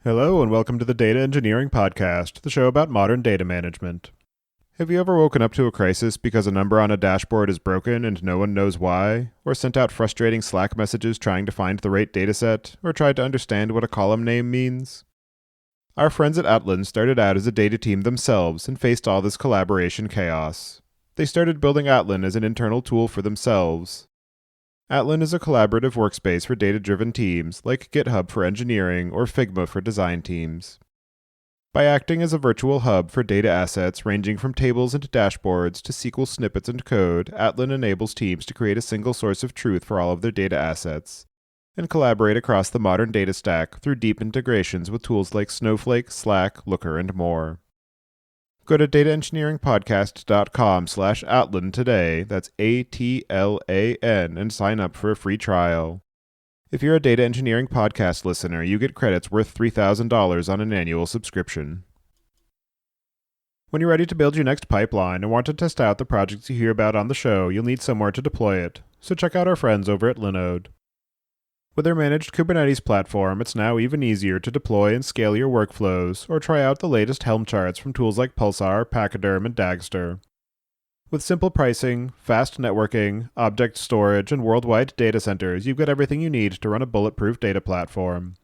Hello and welcome to the Data Engineering Podcast, the show about modern data management. Have you ever woken up to a crisis because a number on a dashboard is broken and no one knows why, or sent out frustrating Slack messages trying to find the right dataset, or tried to understand what a column name means? Our friends at Atlin started out as a data team themselves and faced all this collaboration chaos. They started building Atlin as an internal tool for themselves. Atlin is a collaborative workspace for data-driven teams, like GitHub for engineering or Figma for design teams. By acting as a virtual hub for data assets ranging from tables and dashboards to SQL snippets and code, Atlin enables teams to create a single source of truth for all of their data assets, and collaborate across the modern data stack through deep integrations with tools like Snowflake, Slack, Looker, and more. Go to dataengineeringpodcast.com/Atlin today, that's ATLAN, and sign up for a free trial. If you're a Data Engineering Podcast listener, you get credits worth $3,000 on an annual subscription. When you're ready to build your next pipeline and want to test out the projects you hear about on the show, you'll need somewhere to deploy it, so check out our friends over at Linode. With their managed Kubernetes platform, it's now even easier to deploy and scale your workflows, or try out the latest Helm charts from tools like Pulsar, Pachyderm, and Dagster. With simple pricing, fast networking, object storage, and worldwide data centers, you've got everything you need to run a bulletproof data platform.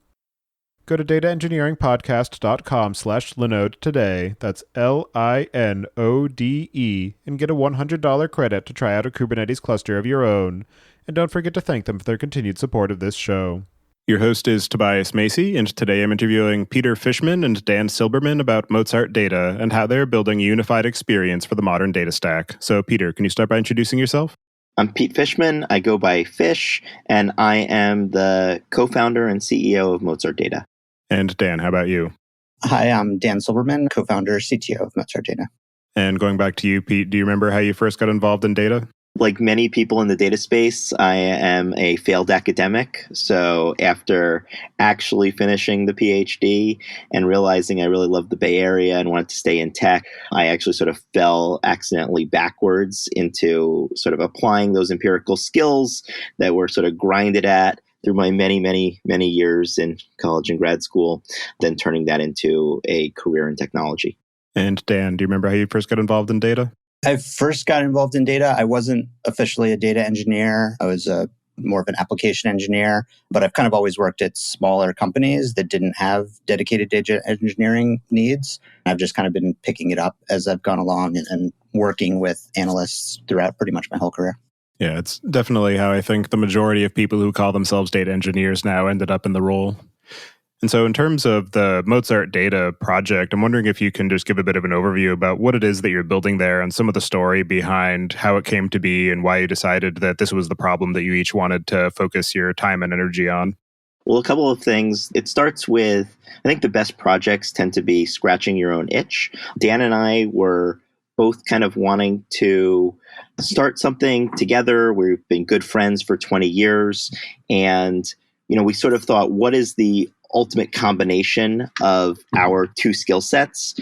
Go to dataengineeringpodcast.com/Linode today, that's LINODE, and get a $100 credit to try out a Kubernetes cluster of your own. And don't forget to thank them for their continued support of this show. Your host is Tobias Macy, and today I'm interviewing Peter Fishman and Dan Silberman about Mozart Data and how they're building a unified experience for the modern data stack. So, Peter, can you start by introducing yourself? I'm Pete Fishman. I go by Fish, and I am the co-founder and CEO of Mozart Data. And Dan, how about you? Hi, I'm Dan Silberman, co-founder, CTO of Mozart Data. And going back to you, Pete, do you remember how you first got involved in data? Like many people in the data space, I am a failed academic. So after actually finishing the PhD and realizing I really loved the Bay Area and wanted to stay in tech, I actually sort of fell accidentally backwards into sort of applying those empirical skills that were sort of grinded at through my many years in college and grad school, then turning that into a career in technology. And Dan, do you remember how you first got involved in data? I first got involved in data. I wasn't officially a data engineer. I was more of an application engineer, but I've kind of always worked at smaller companies that didn't have dedicated data engineering needs. I've just kind of been picking it up as I've gone along and working with analysts throughout pretty much my whole career. Yeah, it's definitely how I think the majority of people who call themselves data engineers now ended up in the role. And so in terms of the Mozart Data project, I'm wondering if you can just give a bit of an overview about what it is that you're building there and some of the story behind how it came to be and why you decided that this was the problem that you each wanted to focus your time and energy on. Well, a couple of things. It starts with, I think the best projects tend to be scratching your own itch. Dan and I were both kind of wanting to start something together. We've been good friends for 20 years. And, we sort of thought, what is the ultimate combination of our two skill sets?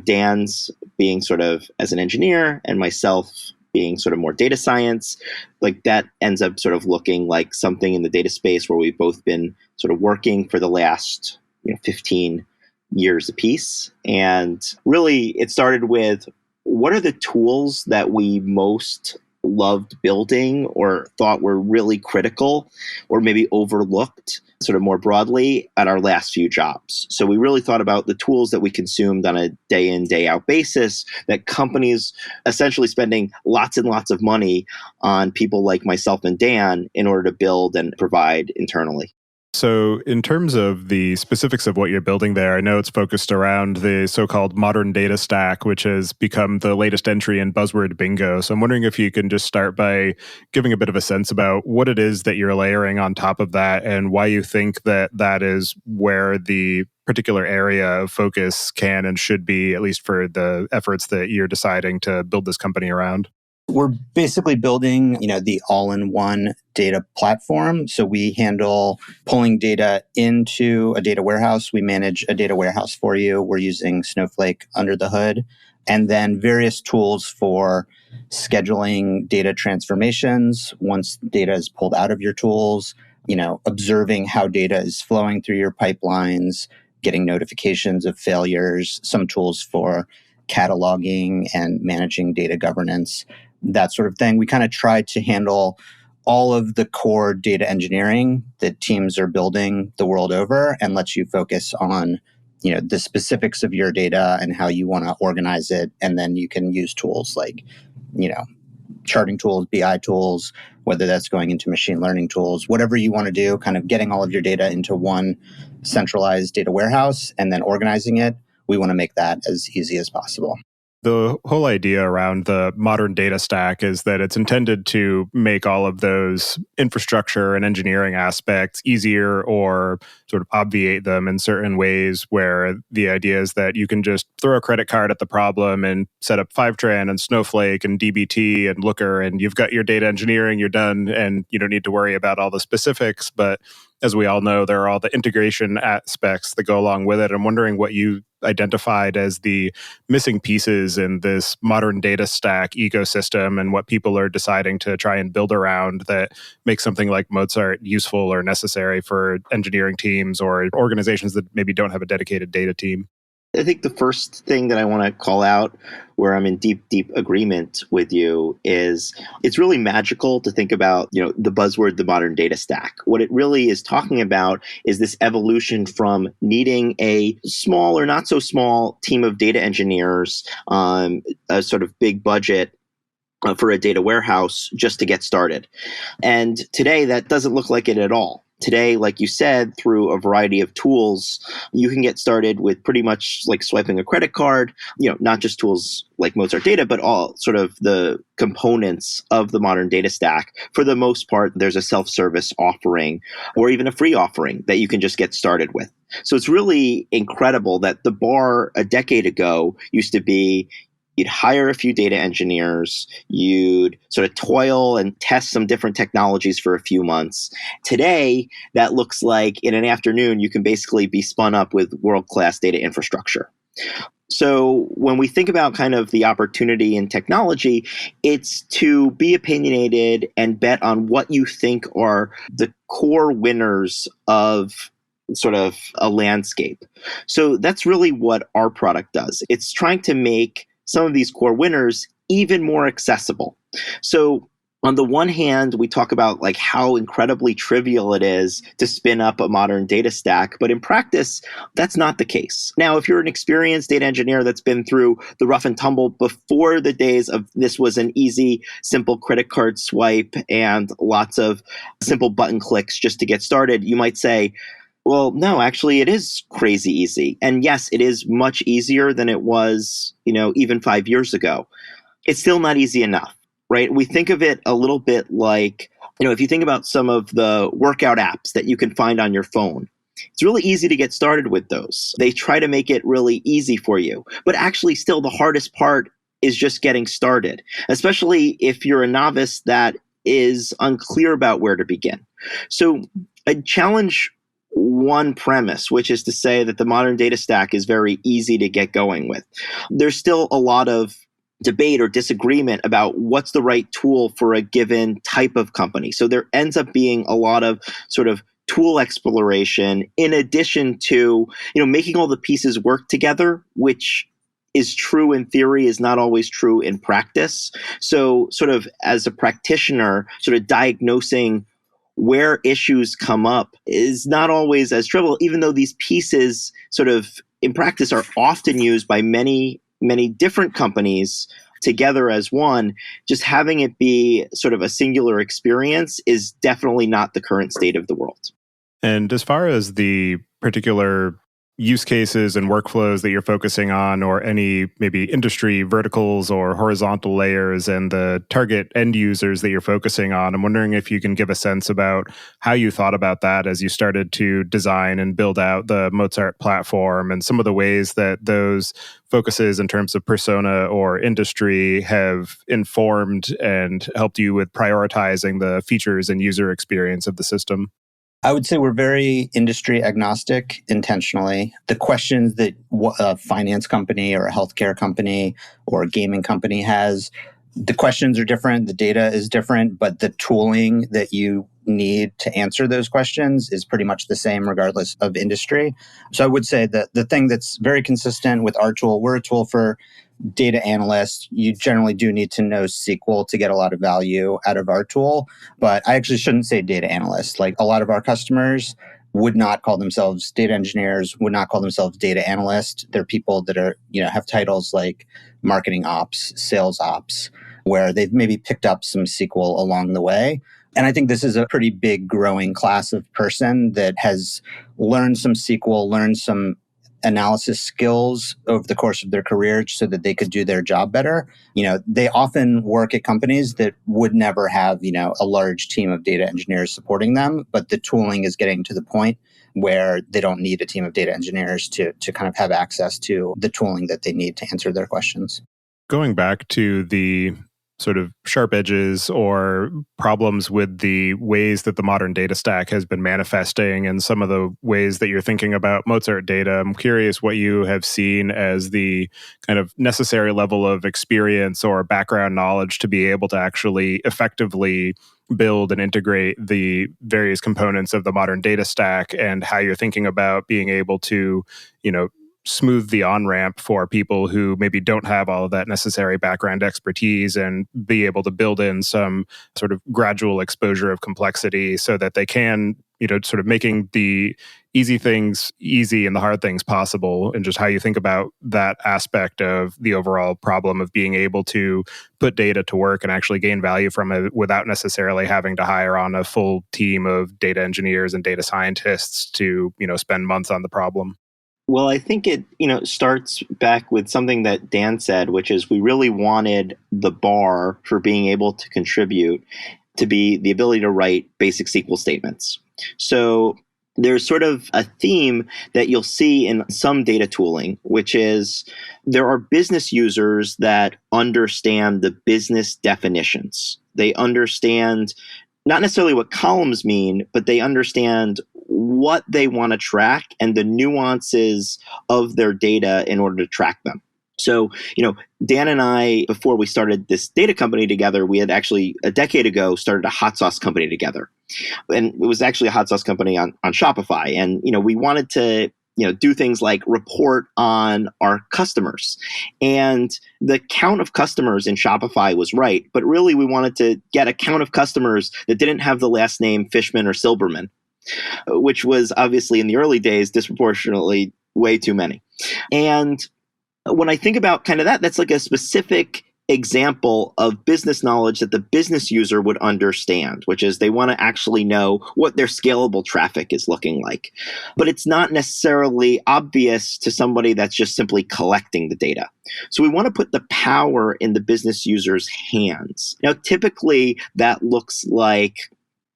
Dan's being sort of as an engineer and myself being sort of more data science. Like that ends up sort of looking like something in the data space where we've both been sort of working for the last 15 years apiece. And really it started with, what are the tools that we most loved building or thought were really critical or maybe overlooked sort of more broadly at our last few jobs? So we really thought about the tools that we consumed on a day in, day out basis, that companies essentially spending lots and lots of money on people like myself and Dan in order to build and provide internally. So in terms of the specifics of what you're building there, I know it's focused around the so-called modern data stack, which has become the latest entry in buzzword bingo. So I'm wondering if you can just start by giving a bit of a sense about what it is that you're layering on top of that and why you think that that is where the particular area of focus can and should be, at least for the efforts that you're deciding to build this company around. We're basically building, the all-in-one data platform. So we handle pulling data into a data warehouse. We manage a data warehouse for you. We're using Snowflake under the hood. And then various tools for scheduling data transformations once data is pulled out of your tools, observing how data is flowing through your pipelines, getting notifications of failures, some tools for cataloging and managing data governance, that sort of thing. We kind of try to handle all of the core data engineering that teams are building the world over and lets you focus on the specifics of your data and how you want to organize it. And then you can use tools like, charting tools, BI tools, whether that's going into machine learning tools, whatever you want to do, kind of getting all of your data into one centralized data warehouse and then organizing it. We want to make that as easy as possible. The whole idea around the modern data stack is that it's intended to make all of those infrastructure and engineering aspects easier or sort of obviate them in certain ways, where the idea is that you can just throw a credit card at the problem and set up Fivetran and Snowflake and dbt and Looker, and you've got your data engineering, you're done, and you don't need to worry about all the specifics. But as we all know, there are all the integration aspects that go along with it. I'm wondering what you identified as the missing pieces in this modern data stack ecosystem and what people are deciding to try and build around that makes something like Mozart useful or necessary for engineering teams or organizations that maybe don't have a dedicated data team. I think the first thing that I want to call out, where I'm in deep agreement with you, is it's really magical to think about, the buzzword, the modern data stack. What it really is talking about is this evolution from needing a small or not so small team of data engineers, a sort of big budget for a data warehouse just to get started. And today that doesn't look like it at all. Today, like you said, through a variety of tools, you can get started with pretty much like swiping a credit card, not just tools like Mozart Data, but all sort of the components of the modern data stack. For the most part, there's a self-service offering or even a free offering that you can just get started with. So it's really incredible that the bar a decade ago used to be you'd hire a few data engineers, you'd sort of toil and test some different technologies for a few months. Today, that looks like in an afternoon, you can basically be spun up with world-class data infrastructure. So when we think about kind of the opportunity in technology, it's to be opinionated and bet on what you think are the core winners of sort of a landscape. So that's really what our product does. It's trying to make some of these core winners even more accessible. So on the one hand, we talk about like how incredibly trivial it is to spin up a modern data stack, but in practice, that's not the case. Now, if you're an experienced data engineer that's been through the rough and tumble before the days of this was an easy, simple credit card swipe and lots of simple button clicks just to get started, you might say, well, no, actually, it is crazy easy. And yes, it is much easier than it was, even 5 years ago. It's still not easy enough, right? We think of it a little bit like, if you think about some of the workout apps that you can find on your phone, it's really easy to get started with those. They try to make it really easy for you. But actually, still, the hardest part is just getting started, especially if you're a novice that is unclear about where to begin. So I challenge one premise, which is to say that the modern data stack is very easy to get going with. There's still a lot of debate or disagreement about what's the right tool for a given type of company. So there ends up being a lot of sort of tool exploration in addition to, making all the pieces work together, which is true in theory, is not always true in practice. So sort of as a practitioner, sort of diagnosing where issues come up is not always as trivial, even though these pieces sort of in practice are often used by many, many different companies together as one. Just having it be sort of a singular experience is definitely not the current state of the world. And as far as the particular use cases and workflows that you're focusing on, or any maybe industry verticals or horizontal layers and the target end users that you're focusing on, I'm wondering if you can give a sense about how you thought about that as you started to design and build out the Mozart platform, and some of the ways that those focuses in terms of persona or industry have informed and helped you with prioritizing the features and user experience of the system. I would say we're very industry agnostic intentionally. The questions that a finance company or a healthcare company or a gaming company has, The questions are different, the data is different, but the tooling that you need to answer those questions is pretty much the same regardless of industry. So I would say that the thing that's very consistent with our tool, we're a tool for data analysts. You generally do need to know SQL to get a lot of value out of our tool, but I actually shouldn't say data analyst. Like, a lot of our customers would not call themselves data engineers, would not call themselves data analysts. They're people that are, have titles like marketing ops, sales ops, where they've maybe picked up some SQL along the way. And I think this is a pretty big growing class of person that has learned some SQL, learned some analysis skills over the course of their career so that they could do their job better. They often work at companies that would never have, a large team of data engineers supporting them, but the tooling is getting to the point where they don't need a team of data engineers to kind of have access to the tooling that they need to answer their questions. Going back to the sort of sharp edges or problems with the ways that the modern data stack has been manifesting and some of the ways that you're thinking about Mozart Data, I'm curious what you have seen as the kind of necessary level of experience or background knowledge to be able to actually effectively build and integrate the various components of the modern data stack, and how you're thinking about being able to, smooth the on-ramp for people who maybe don't have all of that necessary background expertise, and be able to build in some sort of gradual exposure of complexity so that they can, sort of making the easy things easy and the hard things possible, and just how you think about that aspect of the overall problem of being able to put data to work and actually gain value from it without necessarily having to hire on a full team of data engineers and data scientists to, spend months on the problem. Well, I think it, starts back with something that Dan said, which is we really wanted the bar for being able to contribute to be the ability to write basic SQL statements. So there's sort of a theme that you'll see in some data tooling, which is there are business users that understand the business definitions. They understand not necessarily what columns mean, but they understand what they want to track and the nuances of their data in order to track them. So, Dan and I, before we started this data company together, we had actually a decade ago started a hot sauce company together. And it was actually a hot sauce company on Shopify. And, we wanted to do things like report on our customers. And the count of customers in Shopify was right, but really we wanted to get a count of customers that didn't have the last name Fishman or Silberman, which was obviously in the early days disproportionately way too many. And when I think about kind of that's like a specific example of business knowledge that the business user would understand, which is they want to actually know what their scalable traffic is looking like. But it's not necessarily obvious to somebody that's just simply collecting the data. So we want to put the power in the business user's hands. Now, typically that looks like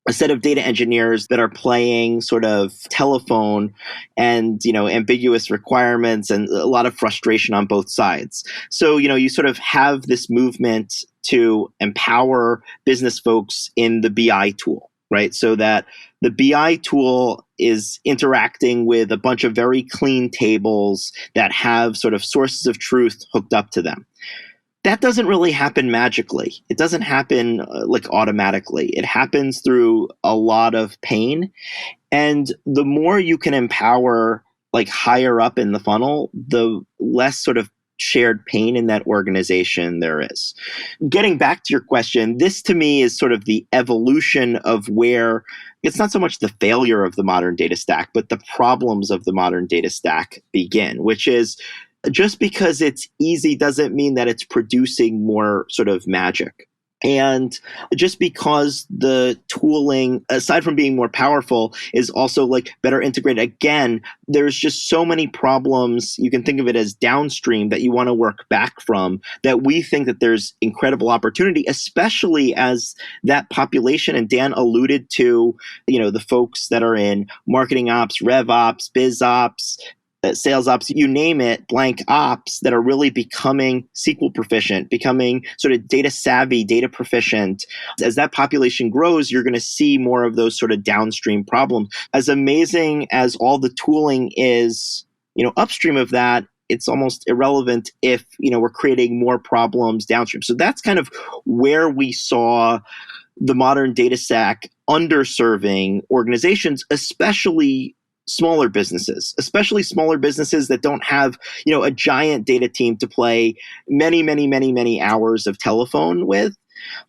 a set of data engineers that are playing sort of telephone and, ambiguous requirements and a lot of frustration on both sides. So, you sort of have this movement to empower business folks in the BI tool, right? So that the BI tool is interacting with a bunch of very clean tables that have sort of sources of truth hooked up to them. That doesn't really happen magically. It doesn't happen automatically. It happens through a lot of pain. And the more you can empower higher up in the funnel, the less sort of shared pain in that organization there is. Getting back to your question, this to me is sort of the evolution of where it's not so much the failure of the modern data stack, but the problems of the modern data stack begin, which is just because it's easy doesn't mean that it's producing more sort of magic. And just because the tooling, aside from being more powerful, is also better integrated, again, there's just so many problems. You can think of it as downstream that you want to work back from, that we think that there's incredible opportunity, especially as that population, and Dan alluded to, the folks that are in marketing ops, rev ops, biz ops, sales ops, you name it, blank ops, that are really becoming SQL proficient, becoming sort of data savvy, data proficient. As that population grows, you're going to see more of those sort of downstream problems. As amazing as all the tooling is, upstream of that, it's almost irrelevant if, we're creating more problems downstream. So that's kind of where we saw the modern data stack underserving organizations, especially smaller businesses that don't have, a giant data team to play many, many, many, many hours of telephone with.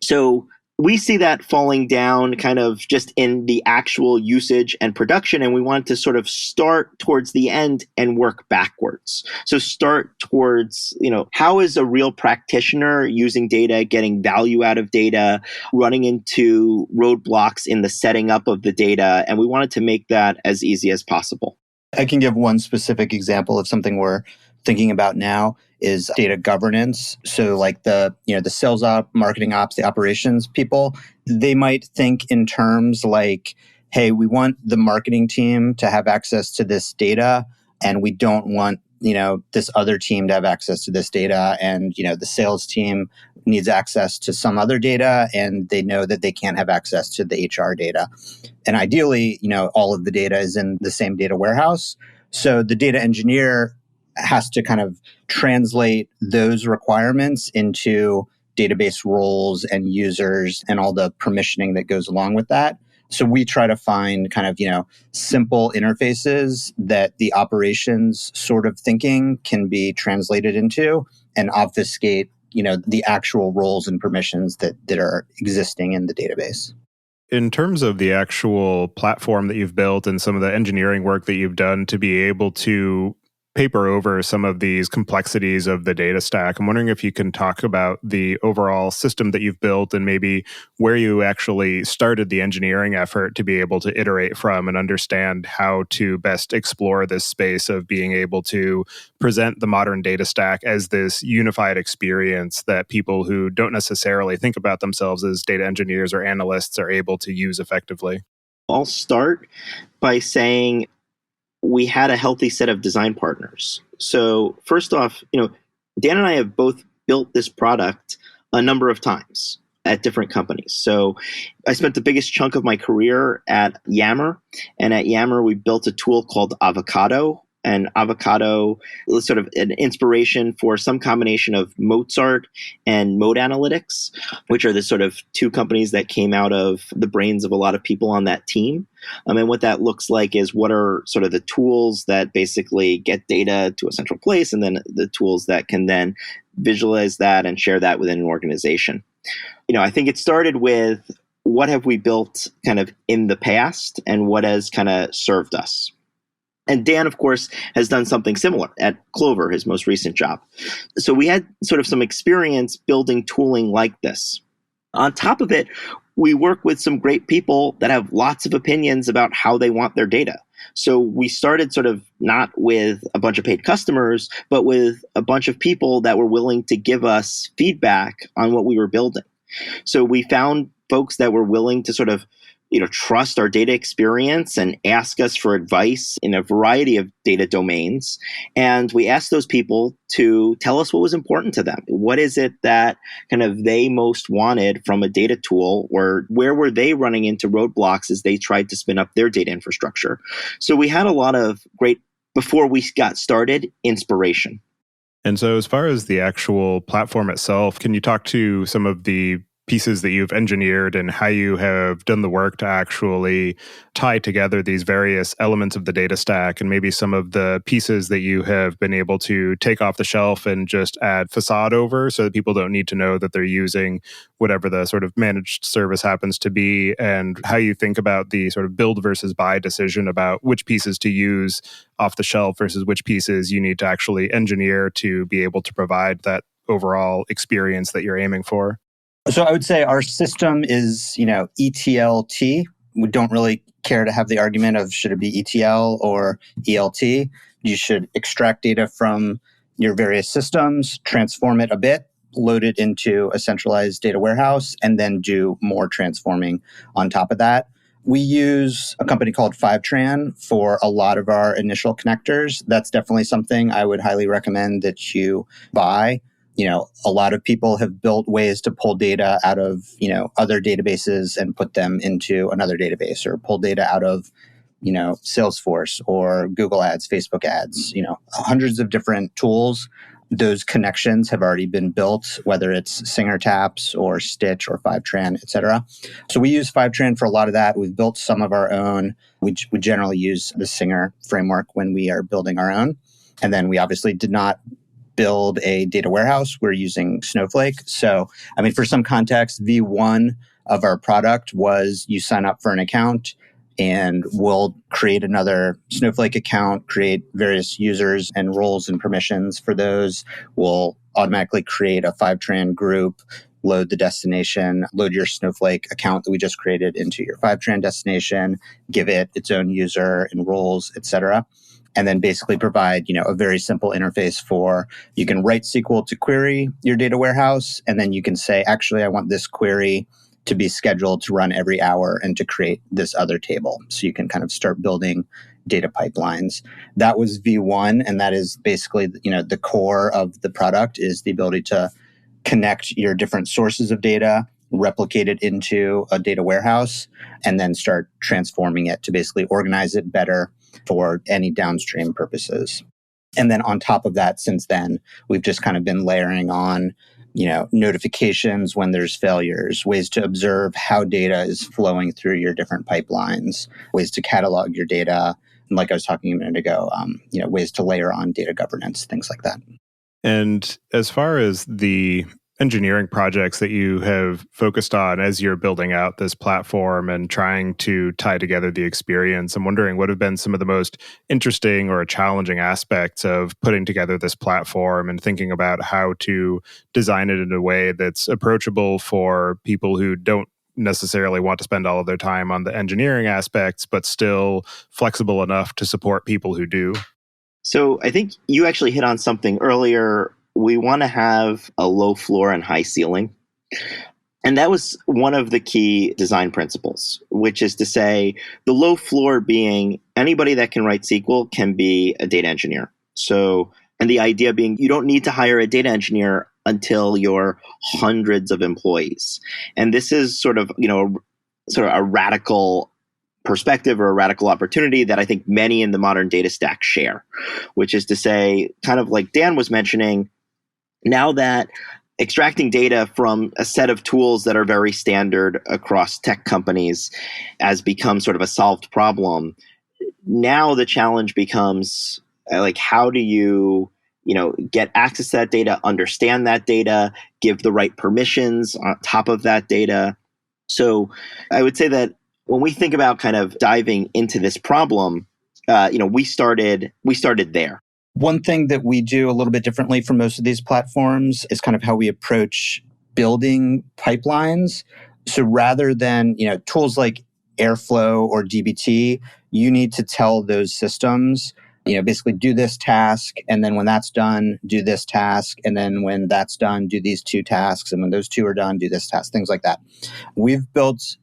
So we see that falling down kind of just in the actual usage and production, and we want to sort of start towards the end and work backwards. So start towards, how is a real practitioner using data, getting value out of data, running into roadblocks in the setting up of the data, and we wanted to make that as easy as possible. I can give one specific example of something we're thinking about now is data governance. So like the sales op, marketing ops, the operations people, they might think in terms like, hey, we want the marketing team to have access to this data, and we don't want, this other team to have access to this data. And, the sales team needs access to some other data, and they know that they can't have access to the HR data. And ideally, all of the data is in the same data warehouse. So the data engineer has to kind of translate those requirements into database roles and users and all the permissioning that goes along with that. So we try to find kind of, simple interfaces that the operations sort of thinking can be translated into and obfuscate, the actual roles and permissions that are existing in the database. In terms of the actual platform that you've built and some of the engineering work that you've done to be able to paper over some of these complexities of the data stack, I'm wondering if you can talk about the overall system that you've built and maybe where you actually started the engineering effort to be able to iterate from and understand how to best explore this space of being able to present the modern data stack as this unified experience that people who don't necessarily think about themselves as data engineers or analysts are able to use effectively. I'll start by saying we had a healthy set of design partners. So first off, Dan and I have both built this product a number of times at different companies. So I spent the biggest chunk of my career at Yammer. And at Yammer, we built a tool called Avocado. And Avocado was sort of an inspiration for some combination of Mozart and Mode Analytics, which are the sort of two companies that came out of the brains of a lot of people on that team. And what that looks like is what are sort of the tools that basically get data to a central place, and then the tools that can then visualize that and share that within an organization. I think it started with what have we built kind of in the past and what has kind of served us. And Dan, of course, has done something similar at Clover, his most recent job. So we had sort of some experience building tooling like this. On top of it, we work with some great people that have lots of opinions about how they want their data. So we started sort of not with a bunch of paid customers, but with a bunch of people that were willing to give us feedback on what we were building. So we found folks that were willing to sort of trust our data experience and ask us for advice in a variety of data domains. And we asked those people to tell us what was important to them. What is it that kind of they most wanted from a data tool, or where were they running into roadblocks as they tried to spin up their data infrastructure? So we had a lot of great, before we got started, inspiration. And so as far as the actual platform itself, can you talk to some of the pieces that you've engineered and how you have done the work to actually tie together these various elements of the data stack, and maybe some of the pieces that you have been able to take off the shelf and just add facade over so that people don't need to know that they're using whatever the sort of managed service happens to be, and how you think about the sort of build versus buy decision about which pieces to use off the shelf versus which pieces you need to actually engineer to be able to provide that overall experience that you're aiming for. So I would say our system is, ETLT. We don't really care to have the argument of should it be ETL or ELT. You should extract data from your various systems, transform it a bit, load it into a centralized data warehouse, and then do more transforming on top of that. We use a company called Fivetran for a lot of our initial connectors. That's definitely something I would highly recommend that you buy. A lot of people have built ways to pull data out of, other databases and put them into another database, or pull data out of Salesforce or Google Ads, Facebook Ads, hundreds of different tools. Those connections have already been built, whether it's Singer Taps or Stitch or Fivetran, et cetera. So we use Fivetran for a lot of that. We've built some of our own. We generally use the Singer framework when we are building our own. And then we obviously did not build a data warehouse. We're using Snowflake. So, for some context, V1 of our product was you sign up for an account and we'll create another Snowflake account, create various users and roles and permissions for those. We'll automatically create a Fivetran group, load the destination, load your Snowflake account that we just created into your Fivetran destination, give it its own user and roles, et cetera. And then basically provide, a very simple interface for, you can write SQL to query your data warehouse, and then you can say, actually, I want this query to be scheduled to run every hour and to create this other table. So you can kind of start building data pipelines. That was V1, and that is basically, the core of the product is the ability to connect your different sources of data, replicate it into a data warehouse, and then start transforming it to basically organize it better for any downstream purposes. And then on top of that, since then, we've just kind of been layering on, notifications when there's failures, ways to observe how data is flowing through your different pipelines, ways to catalog your data. And like I was talking a minute ago, ways to layer on data governance, things like that. And as far as the engineering projects that you have focused on as you're building out this platform and trying to tie together the experience, I'm wondering what have been some of the most interesting or challenging aspects of putting together this platform and thinking about how to design it in a way that's approachable for people who don't necessarily want to spend all of their time on the engineering aspects, but still flexible enough to support people who do. So I think you actually hit on something earlier. We want to have a low floor and high ceiling. And that was one of the key design principles, which is to say the low floor being anybody that can write SQL can be a data engineer. So, and the idea being you don't need to hire a data engineer until you're hundreds of employees. And this is sort of a radical perspective or a radical opportunity that I think many in the modern data stack share, which is to say, kind of like Dan was mentioning, now that extracting data from a set of tools that are very standard across tech companies has become sort of a solved problem, now the challenge becomes how do you get access to that data, understand that data, give the right permissions on top of that data. So I would say that when we think about kind of diving into this problem, we started there. One thing that we do a little bit differently from most of these platforms is kind of how we approach building pipelines. So rather than, tools like Airflow or dbt, you need to tell those systems, basically do this task. And then when that's done, do this task. And then when that's done, do these two tasks. And when those two are done, do this task, things like that. We've built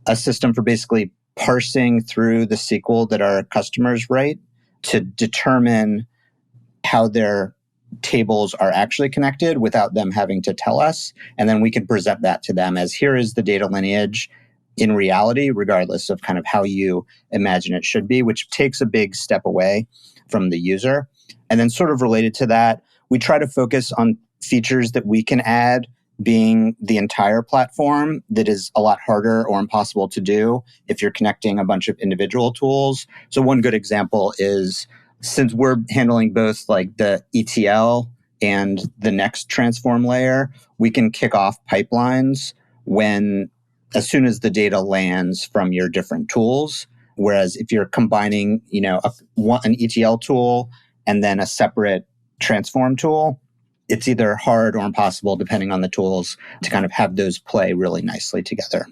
a system for basically parsing through the SQL that our customers write to determine how their tables are actually connected without them having to tell us. And then we can present that to them as here is the data lineage in reality, regardless of kind of how you imagine it should be, which takes a big step away from the user. And then sort of related to that, we try to focus on features that we can add being the entire platform that is a lot harder or impossible to do if you're connecting a bunch of individual tools. So one good example is, since we're handling both like the ETL and the next transform layer, we can kick off pipelines as soon as the data lands from your different tools. Whereas if you're combining, an ETL tool and then a separate transform tool, it's either hard or impossible, depending on the tools, to kind of have those play really nicely together.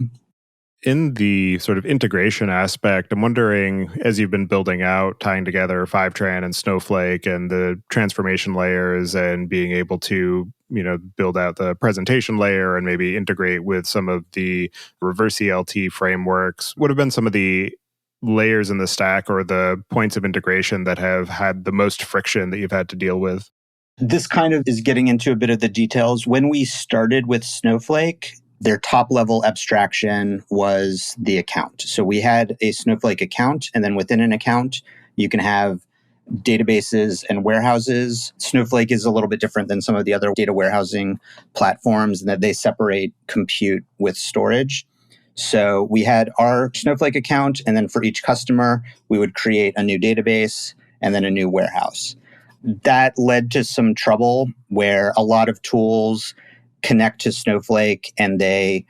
In the sort of integration aspect, I'm wondering, as you've been building out, tying together Fivetran and Snowflake and the transformation layers and being able to, build out the presentation layer and maybe integrate with some of the reverse ELT frameworks, what have been some of the layers in the stack or the points of integration that have had the most friction that you've had to deal with? This kind of is getting into a bit of the details. When we started with Snowflake, Their top level abstraction was the account. So we had a Snowflake account, and then within an account, you can have databases and warehouses. Snowflake is a little bit different than some of the other data warehousing platforms in that they separate compute with storage. So we had our Snowflake account, and then for each customer, we would create a new database and then a new warehouse. That led to some trouble where a lot of tools connect to Snowflake and they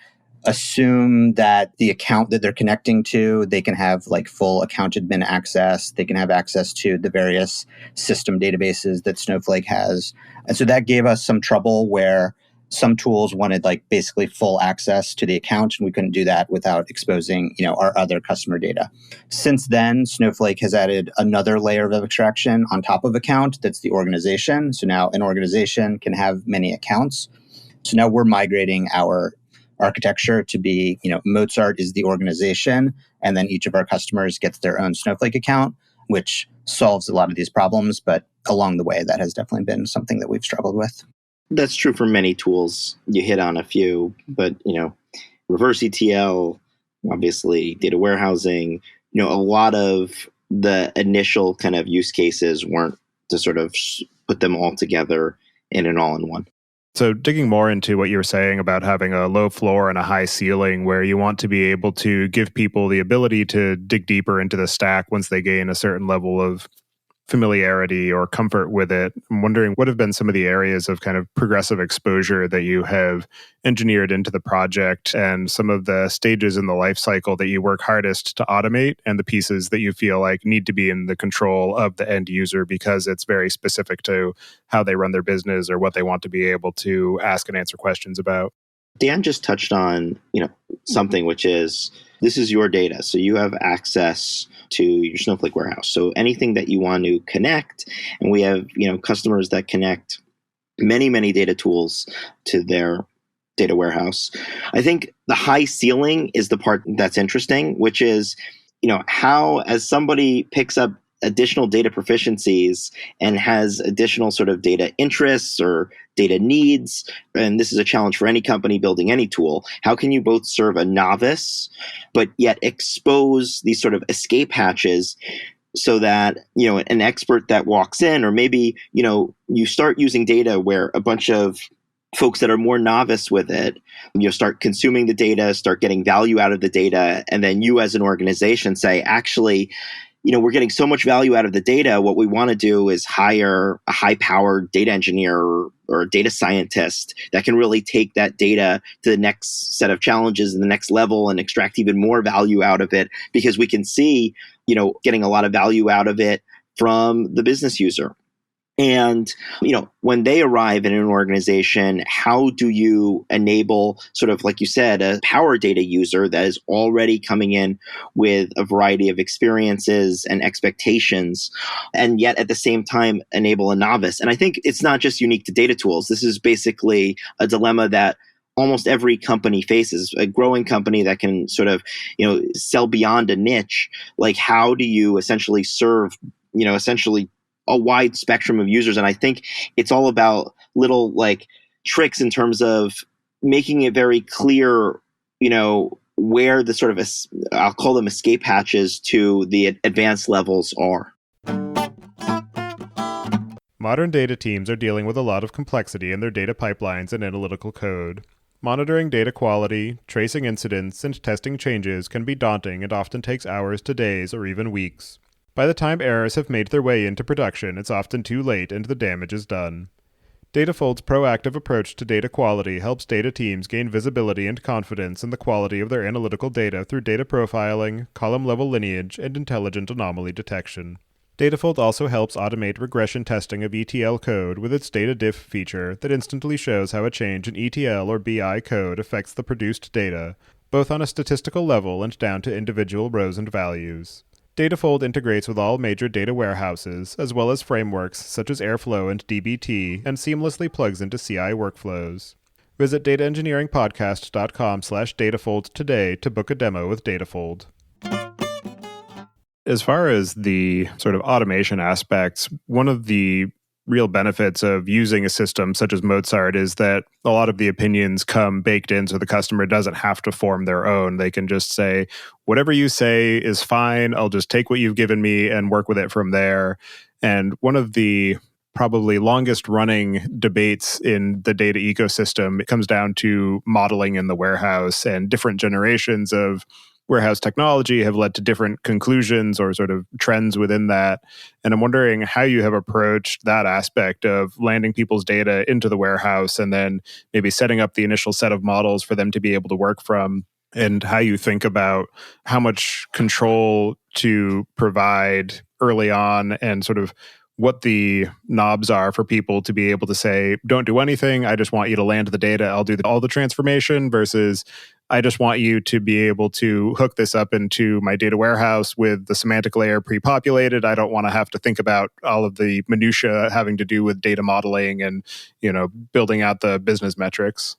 assume that the account that they're connecting to, they can have like full account admin access. They can have access to the various system databases that Snowflake has. And so that gave us some trouble where some tools wanted like basically full access to the account, and we couldn't do that without exposing, our other customer data. Since then, Snowflake has added another layer of abstraction on top of account. That's the organization. So now an organization can have many accounts. So now we're migrating our architecture to be, Mozart is the organization, and then each of our customers gets their own Snowflake account, which solves a lot of these problems. But along the way, that has definitely been something that we've struggled with. That's true for many tools. You hit on a few, but reverse ETL, obviously data warehousing, a lot of the initial kind of use cases weren't to sort of put them all together in an all-in-one. So digging more into what you were saying about having a low floor and a high ceiling, where you want to be able to give people the ability to dig deeper into the stack once they gain a certain level of familiarity or comfort with it. I'm wondering what have been some of the areas of kind of progressive exposure that you have engineered into the project, and some of the stages in the life cycle that you work hardest to automate, and the pieces that you feel like need to be in the control of the end user because it's very specific to how they run their business or what they want to be able to ask and answer questions about. Dan just touched on, something which is, this is your data. So you have access to your Snowflake warehouse. So anything that you want to connect, and we have, customers that connect many, many data tools to their data warehouse. I think the high ceiling is the part that's interesting, which is, how, as somebody picks up additional data proficiencies and has additional sort of data interests or data needs, and this is a challenge for any company building any tool, how can you both serve a novice but yet expose these sort of escape hatches so that, an expert that walks in, or maybe, you start using data where a bunch of folks that are more novice with it, start consuming the data, start getting value out of the data, and then you as an organization say, actually, we're getting so much value out of the data. What we want to do is hire a high-powered data engineer or a data scientist that can really take that data to the next set of challenges and the next level and extract even more value out of it, because we can see, getting a lot of value out of it from the business user. And, when they arrive in an organization, how do you enable sort of, like you said, a power data user that is already coming in with a variety of experiences and expectations, and yet at the same time enable a novice? And I think it's not just unique to data tools. This is basically a dilemma that almost every company faces. A growing company that can sort of, sell beyond a niche. Like, how do you essentially serve, essentially a wide spectrum of users? And I think it's all about little like tricks in terms of making it very clear, where the sort of, I'll call them escape hatches to the advanced levels are. Modern data teams are dealing with a lot of complexity in their data pipelines and analytical code. Monitoring data quality, tracing incidents, and testing changes can be daunting and often takes hours to days or even weeks. By the time errors have made their way into production, it's often too late and the damage is done. Datafold's proactive approach to data quality helps data teams gain visibility and confidence in the quality of their analytical data through data profiling, column-level lineage, and intelligent anomaly detection. Datafold also helps automate regression testing of ETL code with its data diff feature that instantly shows how a change in ETL or BI code affects the produced data, both on a statistical level and down to individual rows and values. Datafold integrates with all major data warehouses, as well as frameworks such as Airflow and dbt, and seamlessly plugs into CI workflows. Visit dataengineeringpodcast.com/Datafold today to book a demo with Datafold. As far as the sort of automation aspects, one of the real benefits of using a system such as Mozart is that a lot of the opinions come baked in, so the customer doesn't have to form their own. They can just say, whatever you say is fine. I'll just take what you've given me and work with it from there. And one of the probably longest running debates in the data ecosystem, it comes down to modeling in the warehouse, and different generations of warehouse technology have led to different conclusions or sort of trends within that. And I'm wondering how you have approached that aspect of landing people's data into the warehouse and then maybe setting up the initial set of models for them to be able to work from, and how you think about how much control to provide early on and sort of what the knobs are for people to be able to say, don't do anything. I just want you to land the data. I'll do all the transformation, versus I just want you to be able to hook this up into my data warehouse with the semantic layer pre-populated. I don't want to have to think about all of the minutia having to do with data modeling and, building out the business metrics.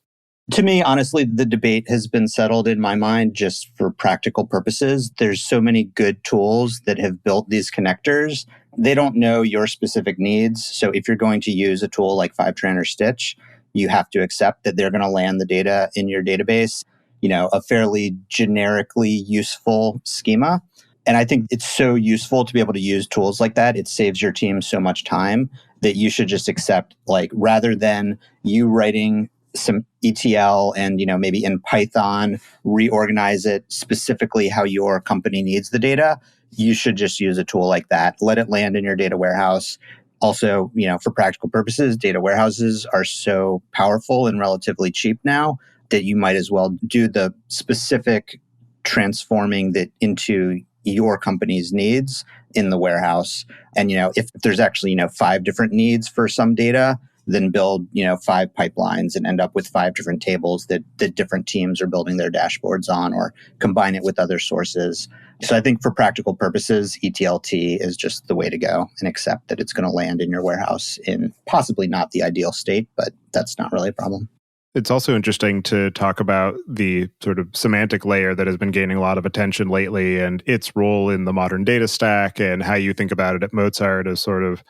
To me, honestly, the debate has been settled in my mind just for practical purposes. There's so many good tools that have built these connectors. They don't know your specific needs. So if you're going to use a tool like Fivetran or Stitch, you have to accept that they're going to land the data in your database, a fairly generically useful schema. And I think it's so useful to be able to use tools like that. It saves your team so much time that you should just accept, rather than you writing some ETL and, maybe in Python, reorganize it specifically how your company needs the data, you should just use a tool like that. Let it land in your data warehouse. Also, for practical purposes, data warehouses are so powerful and relatively cheap now that you might as well do the specific transforming that into your company's needs in the warehouse. And, if there's actually, 5 different needs for some data, then build, 5 pipelines and end up with 5 different tables that different teams are building their dashboards on, or combine it with other sources. So I think for practical purposes, ETLT is just the way to go, and accept that it's going to land in your warehouse in possibly not the ideal state, but that's not really a problem. It's also interesting to talk about the sort of semantic layer that has been gaining a lot of attention lately and its role in the modern data stack, and how you think about it at Mozart as sort of,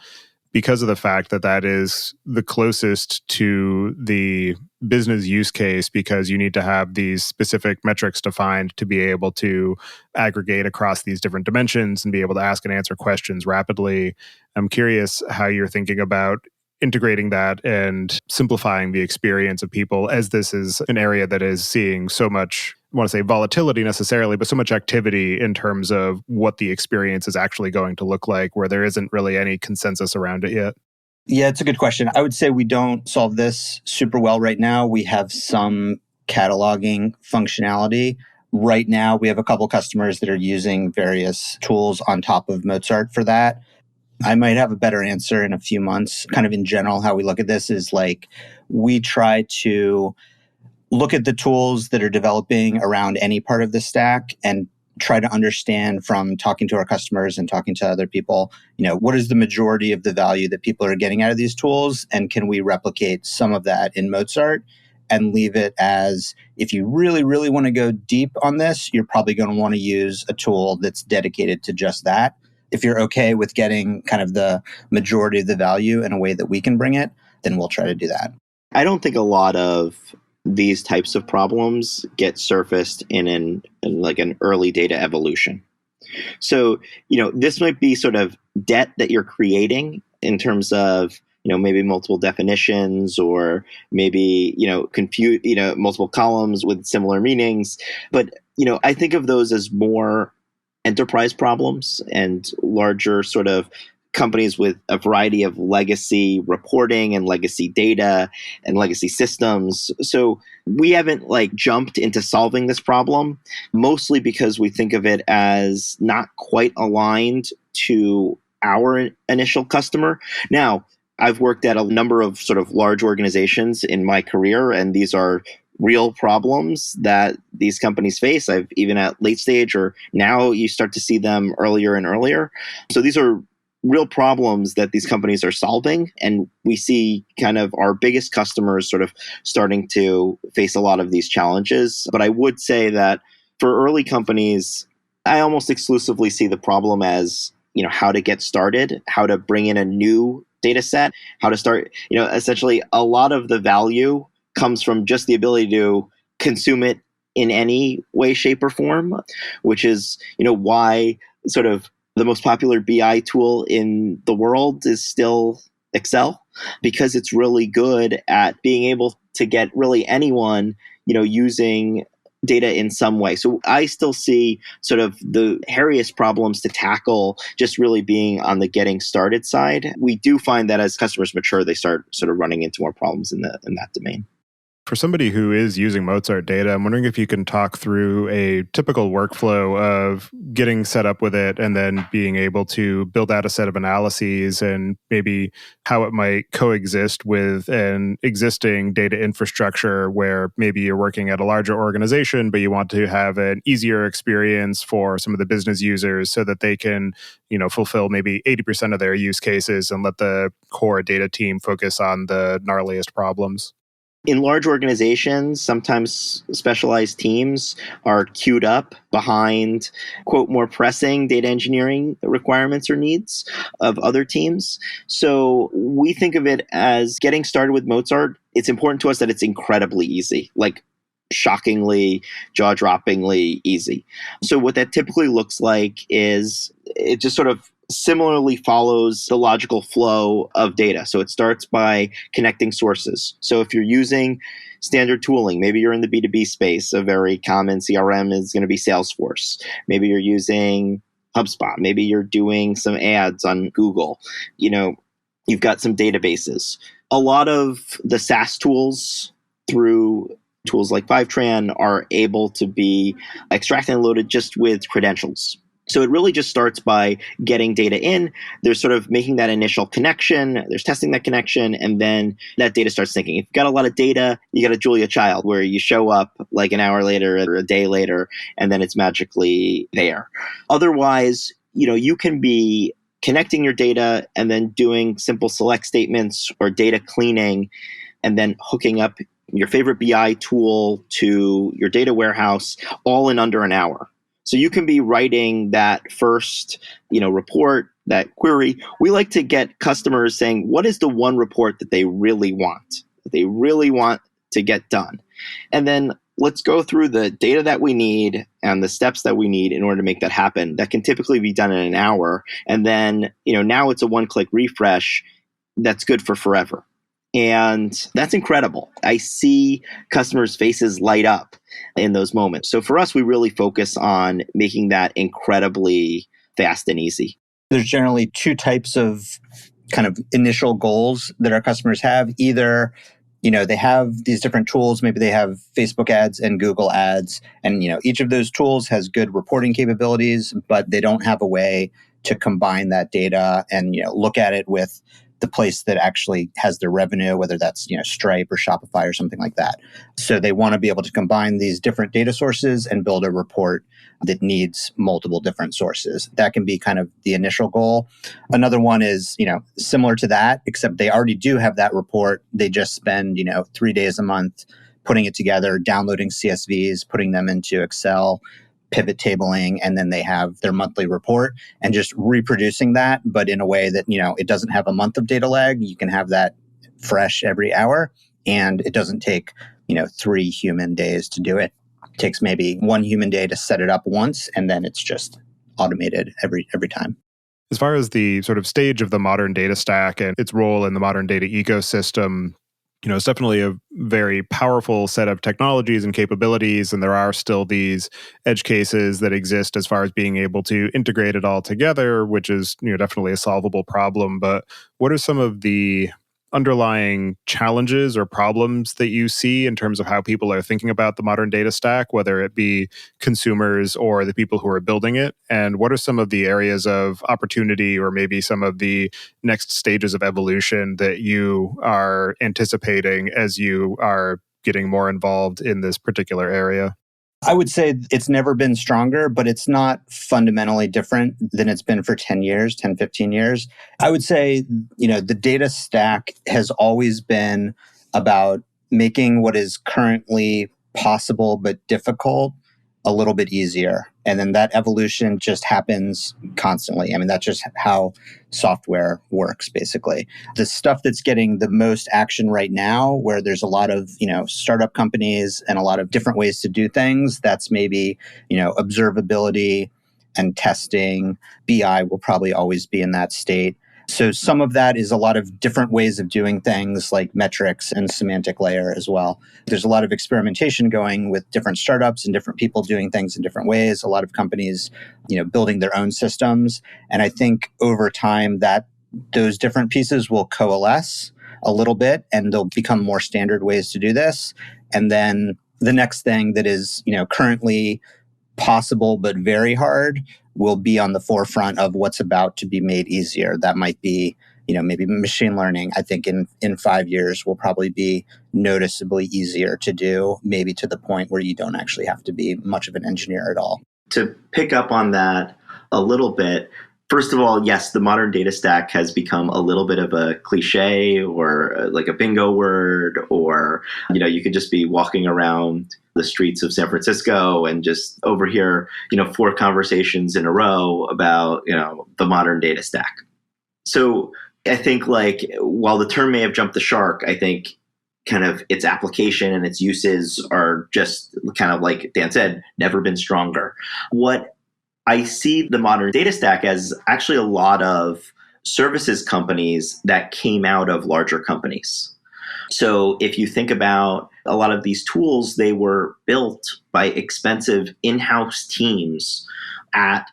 because of the fact that that is the closest to the business use case, because you need to have these specific metrics defined to be able to aggregate across these different dimensions and be able to ask and answer questions rapidly. I'm curious how you're thinking about integrating that and simplifying the experience of people, as this is an area that is seeing so much, I want to say volatility necessarily, but so much activity in terms of what the experience is actually going to look like, where there isn't really any consensus around it yet. Yeah, it's a good question. I would say we don't solve this super well right now. We have some cataloging functionality. Right now, we have a couple customers that are using various tools on top of Mozart for that. I might have a better answer in a few months. Kind of in general, how we look at this is we try to look at the tools that are developing around any part of the stack and try to understand, from talking to our customers and talking to other people, what is the majority of the value that people are getting out of these tools, and can we replicate some of that in Mozart and leave it as, if you really, really want to go deep on this, you're probably going to want to use a tool that's dedicated to just that. If you're okay with getting kind of the majority of the value in a way that we can bring it, then we'll try to do that. I don't think a lot of these types of problems get surfaced in an early data evolution. So, this might be sort of debt that you're creating in terms of, maybe multiple definitions, or maybe, multiple columns with similar meanings. But, I think of those as more enterprise problems and larger sort of companies with a variety of legacy reporting and legacy data and legacy systems. So we haven't jumped into solving this problem, mostly because we think of it as not quite aligned to our initial customer. Now, I've worked at a number of sort of large organizations in my career, and these are real problems that these companies face. I've even at late stage, or now you start to see them earlier and earlier. So these are real problems that these companies are solving. And we see kind of our biggest customers sort of starting to face a lot of these challenges. But I would say that for early companies, I almost exclusively see the problem as, how to get started, how to bring in a new data set, how to start, essentially a lot of the value comes from just the ability to consume it in any way, shape, or form, which is, why sort of the most popular BI tool in the world is still Excel, because it's really good at being able to get really anyone, using data in some way. So I still see sort of the hairiest problems to tackle just really being on the getting started side. We do find that as customers mature, they start sort of running into more problems in that domain. For somebody who is using Mozart Data, I'm wondering if you can talk through a typical workflow of getting set up with it and then being able to build out a set of analyses and maybe how it might coexist with an existing data infrastructure where maybe you're working at a larger organization, but you want to have an easier experience for some of the business users so that they can, fulfill maybe 80% of their use cases and let the core data team focus on the gnarliest problems. In large organizations, sometimes specialized teams are queued up behind, quote, more pressing data engineering requirements or needs of other teams. So we think of it as getting started with Mozart. It's important to us that it's incredibly easy, like shockingly, jaw-droppingly easy. So what that typically looks like is it just sort of similarly follows the logical flow of data. So it starts by connecting sources. So if you're using standard tooling, maybe you're in the B2B space, a very common CRM is going to be Salesforce. Maybe you're using HubSpot. Maybe you're doing some ads on Google. You've got some databases. A lot of the SaaS tools through tools like Fivetran are able to be extracted and loaded just with credentials. So it really just starts by getting data in. There's sort of making that initial connection. There's testing that connection, and then that data starts syncing. If you've got a lot of data, you got a Julia Child where you show up like an hour later or a day later, and then it's magically there. Otherwise, you can be connecting your data and then doing simple select statements or data cleaning, and then hooking up your favorite BI tool to your data warehouse all in under an hour. So you can be writing that first, report, that query. We like to get customers saying, what is the one report that they really want, to get done? And then let's go through the data that we need and the steps that we need in order to make that happen. That can typically be done in an hour. And then, now it's a one-click refresh that's good for forever. And that's incredible. I see customers' faces light up in those moments. So for us, we really focus on making that incredibly fast and easy. There's generally two types of kind of initial goals that our customers have. Either, they have these different tools. Maybe they have Facebook ads and Google ads. And, each of those tools has good reporting capabilities, but they don't have a way to combine that data and, look at it with the place that actually has their revenue, whether that's Stripe or Shopify or something like that. So they want to be able to combine these different data sources and build a report that needs multiple different sources. That can be kind of the initial goal. Another one is, similar to that, except they already do have that report. They just spend, 3 days a month putting it together, downloading CSVs, putting them into Excel, pivot tabling, and then they have their monthly report and just reproducing that, but in a way that, it doesn't have a month of data lag. You can have that fresh every hour, and it doesn't take, 3 human days to do it. It takes maybe 1 human day to set it up once, and then it's just automated every time. As far as the sort of stage of the modern data stack and its role in the modern data ecosystem, it's definitely a very powerful set of technologies and capabilities, and there are still these edge cases that exist as far as being able to integrate it all together, which is definitely a solvable problem. But what are some of the underlying challenges or problems that you see in terms of how people are thinking about the modern data stack, whether it be consumers or the people who are building it? And what are some of the areas of opportunity or maybe some of the next stages of evolution that you are anticipating as you are getting more involved in this particular area? I would say it's never been stronger, but it's not fundamentally different than it's been for 10 years, 10, 15 years. I would say, the data stack has always been about making what is currently possible but difficult a little bit easier. And then that evolution just happens constantly. I mean, that's just how software works, basically. The stuff that's getting the most action right now, where there's a lot of, startup companies and a lot of different ways to do things, that's maybe, observability and testing. BI will probably always be in that state. So some of that is a lot of different ways of doing things like metrics and semantic layer as well. There's a lot of experimentation going with different startups and different people doing things in different ways. A lot of companies, building their own systems. And I think over time that those different pieces will coalesce a little bit and they'll become more standard ways to do this. And then the next thing that is, currently possible but very hard will be on the forefront of what's about to be made easier. That might be, maybe machine learning. I think in 5 years will probably be noticeably easier to do, maybe to the point where you don't actually have to be much of an engineer at all. To pick up on that a little bit, first of all, yes, the modern data stack has become a little bit of a cliche or like a bingo word, or, you could just be walking around the streets of San Francisco and just overhear, 4 conversations in a row about, the modern data stack. So I think while the term may have jumped the shark, I think kind of its application and its uses are just kind of like Dan said, never been stronger. What I see the modern data stack as actually a lot of services companies that came out of larger companies. So if you think about a lot of these tools, they were built by expensive in-house teams at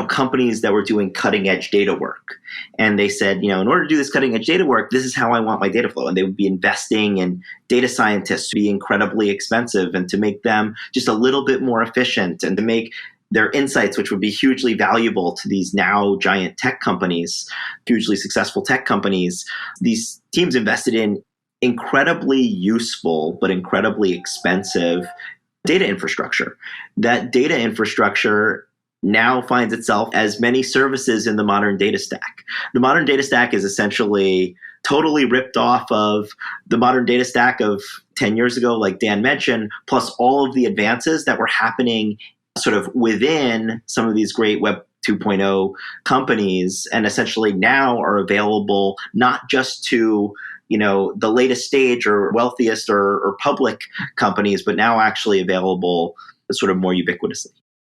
companies that were doing cutting edge data work. And they said, in order to do this cutting edge data work, this is how I want my data flow. And they would be investing in data scientists to be incredibly expensive and to make them just a little bit more efficient and to make their insights, which would be hugely valuable to these now giant tech companies, hugely successful tech companies. These teams invested in incredibly useful but incredibly expensive data infrastructure. That data infrastructure now finds itself as many services in the modern data stack. The modern data stack is essentially totally ripped off of the modern data stack of 10 years ago, like Dan mentioned, plus all of the advances that were happening sort of within some of these great Web 2.0 companies, and essentially now are available not just to the latest stage or wealthiest or public companies, but now actually available sort of more ubiquitously.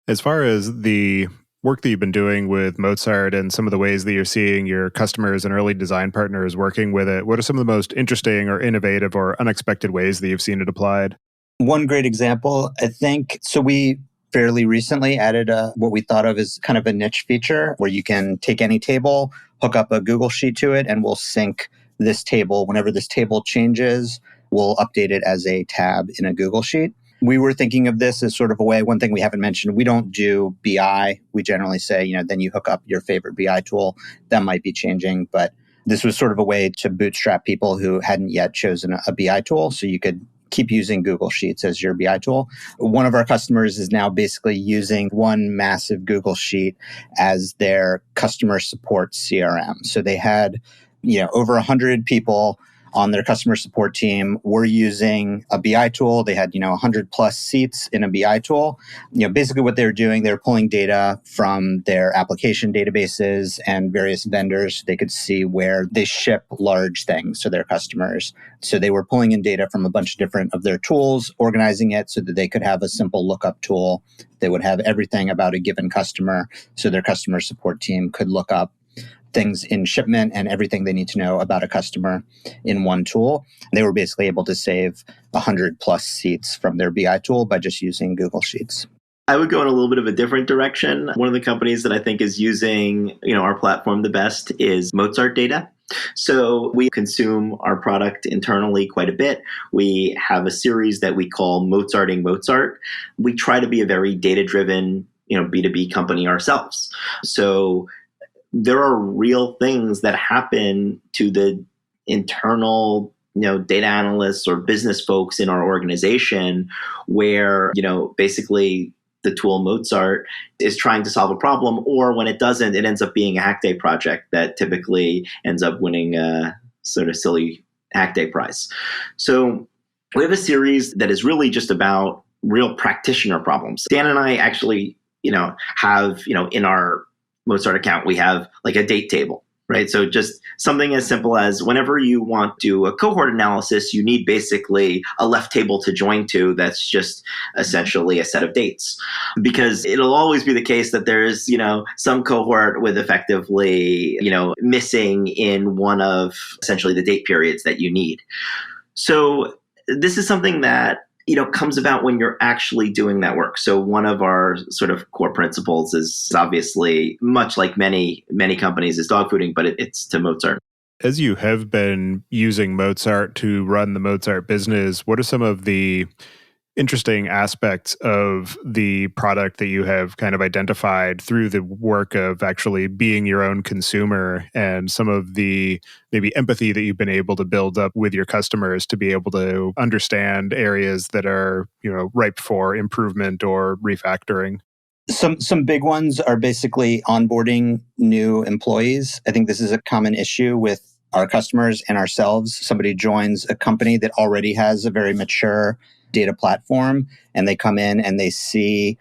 As far as the work that you've been doing with Mozart and some of the ways that you're seeing your customers and early design partners working with it, what are some of the most interesting or innovative or unexpected ways that you've seen it applied? One great example, I think, so we fairly recently added what we thought of as kind of a niche feature where you can take any table, hook up a Google Sheet to it, and we'll sync this table. Whenever this table changes, we'll update it as a tab in a Google Sheet. We were thinking of this as sort of a way, one thing we haven't mentioned, we don't do BI. We generally say, then you hook up your favorite BI tool. That might be changing, but this was sort of a way to bootstrap people who hadn't yet chosen a BI tool. So you could keep using Google Sheets as your BI tool. One of our customers is now basically using one massive Google Sheet as their customer support CRM. So they had, over 100 people on their customer support team were using a BI tool. They had, 100 plus seats in a BI tool. Basically what they were doing, they were pulling data from their application databases and various vendors. They could see where they ship large things to their customers. So they were pulling in data from a bunch of different of their tools, organizing it so that they could have a simple lookup tool. They would have everything about a given customer, so their customer support team could look up things in shipment and everything they need to know about a customer in one tool. They were basically able to save 100 plus seats from their BI tool by just using Google Sheets. I would go in a little bit of a different direction. One of the companies that I think is using, our platform the best is Mozart Data. So we consume our product internally quite a bit. We have a series that we call Mozarting Mozart. We try to be a very data-driven, B2B company ourselves. So there are real things that happen to the internal, data analysts or business folks in our organization where, basically the tool Mozart is trying to solve a problem, or when it doesn't, it ends up being a hack day project that typically ends up winning a sort of silly hack day prize. So we have a series that is really just about real practitioner problems. Dan and I actually, have, in our Mozart account, we have like a date table, right? So just something as simple as whenever you want to do a cohort analysis, you need basically a left table to join to that's just essentially a set of dates. Because it'll always be the case that there's, some cohort with effectively, missing in one of essentially the date periods that you need. So this is something that comes about when you're actually doing that work. So one of our sort of core principles is obviously, much like many companies, is dogfooding, but it's to Mozart. As you have been using Mozart to run the Mozart business, what are some of the interesting aspects of the product that you have kind of identified through the work of actually being your own consumer, and some of the maybe empathy that you've been able to build up with your customers to be able to understand areas that are, ripe for improvement or refactoring? Some big ones are basically onboarding new employees. I think this is a common issue with our customers and ourselves. Somebody joins a company that already has a very mature data platform, and they come in and they see,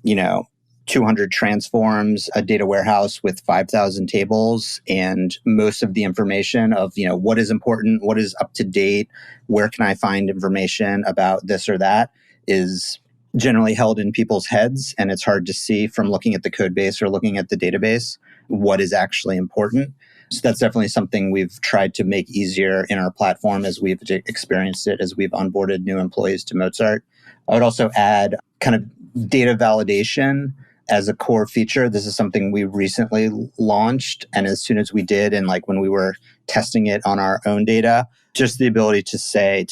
200 transforms, a data warehouse with 5,000 tables, and most of the information of, what is important, what is up to date, where can I find information about this or that, is generally held in people's heads. And it's hard to see from looking at the code base or looking at the database what is actually important. So that's definitely something we've tried to make easier in our platform as we've experienced it, as we've onboarded new employees to Mozart. I would also add kind of data validation as a core feature. This is something we recently launched. And as soon as we did, and like when we were testing it on our own data, just the ability to say,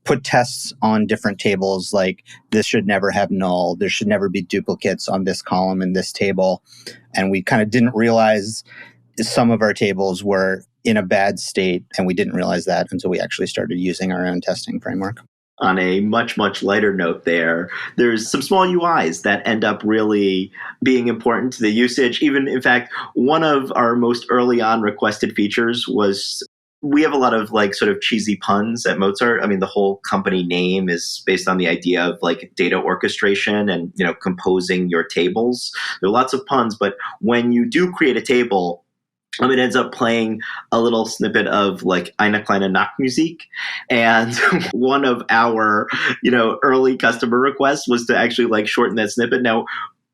put tests on different tables, like this should never have null, there should never be duplicates on this column in this table. And we kind of didn't realize some of our tables were in a bad state, and we didn't realize that until we actually started using our own testing framework. On a much, much lighter note there's some small UIs that end up really being important to the usage. Even, in fact, one of our most early on requested features was, we have a lot of like sort of cheesy puns at Mozart. I mean, the whole company name is based on the idea of like data orchestration and, composing your tables. There are lots of puns, but when you do create a table, it ends up playing a little snippet of like Eine kleine Nachtmusik. And one of our, early customer requests was to actually like shorten that snippet. Now,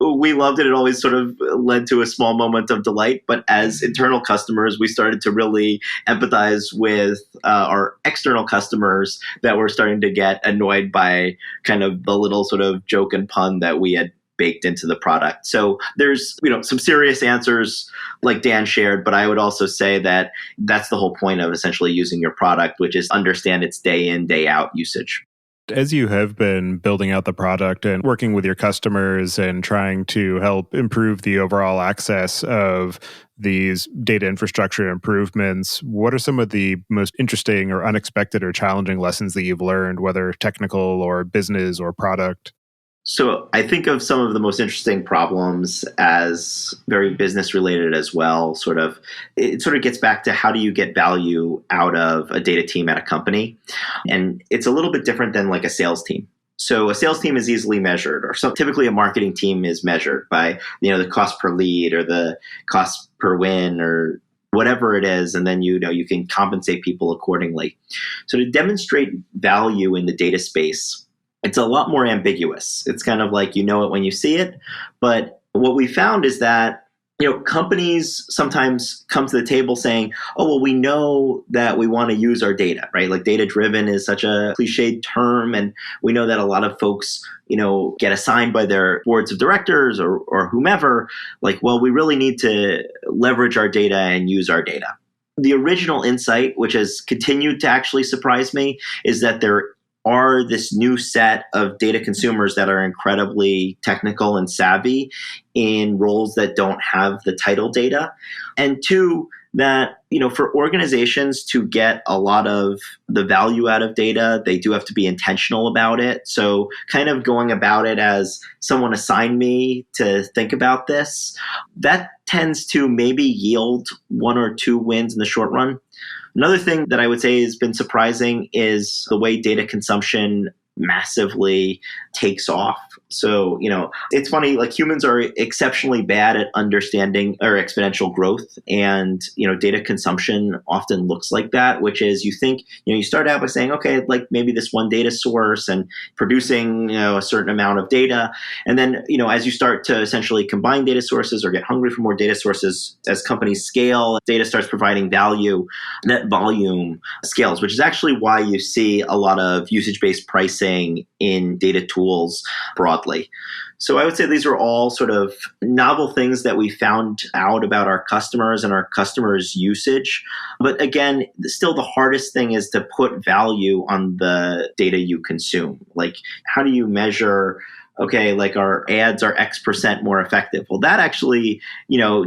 we loved it. It always sort of led to a small moment of delight. But as internal customers, we started to really empathize with our external customers that were starting to get annoyed by kind of the little sort of joke and pun that we had baked into the product. So there's, some serious answers like Dan shared, but I would also say that that's the whole point of essentially using your product, which is understand its day in, day out usage. As you have been building out the product and working with your customers and trying to help improve the overall access of these data infrastructure improvements, what are some of the most interesting or unexpected or challenging lessons that you've learned, whether technical or business or product? So I think of some of the most interesting problems as very business related as well. It sort of gets back to how do you get value out of a data team at a company? And it's a little bit different than like a sales team. So a sales team is easily measured, or typically a marketing team is measured by, the cost per lead or the cost per win or whatever it is. And then, you can compensate people accordingly. So to demonstrate value in the data space, it's a lot more ambiguous. It's kind of like, it when you see it. But what we found is that, companies sometimes come to the table saying, oh, well, we know that we want to use our data, right? Like data driven is such a cliched term. And we know that a lot of folks, get assigned by their boards of directors or whomever, like, well, we really need to leverage our data and use our data. The original insight, which has continued to actually surprise me, is that there are this new set of data consumers that are incredibly technical and savvy in roles that don't have the title data. And two, that, for organizations to get a lot of the value out of data, they do have to be intentional about it. So kind of going about it as someone assigned me to think about this, that tends to maybe yield 1 or 2 wins in the short run. Another thing that I would say has been surprising is the way data consumption massively takes off. So, it's funny, like humans are exceptionally bad at understanding or exponential growth. And, data consumption often looks like that, which is you think, you start out by saying, okay, like maybe this one data source and producing, a certain amount of data. And then, as you start to essentially combine data sources or get hungry for more data sources, as companies scale, data starts providing value, net volume scales, which is actually why you see a lot of usage-based pricing in data tools broadly. So I would say these are all sort of novel things that we found out about our customers and our customers' usage. But again, still the hardest thing is to put value on the data you consume. Like, how do you measure, okay, like our ads are X% more effective? Well, that actually,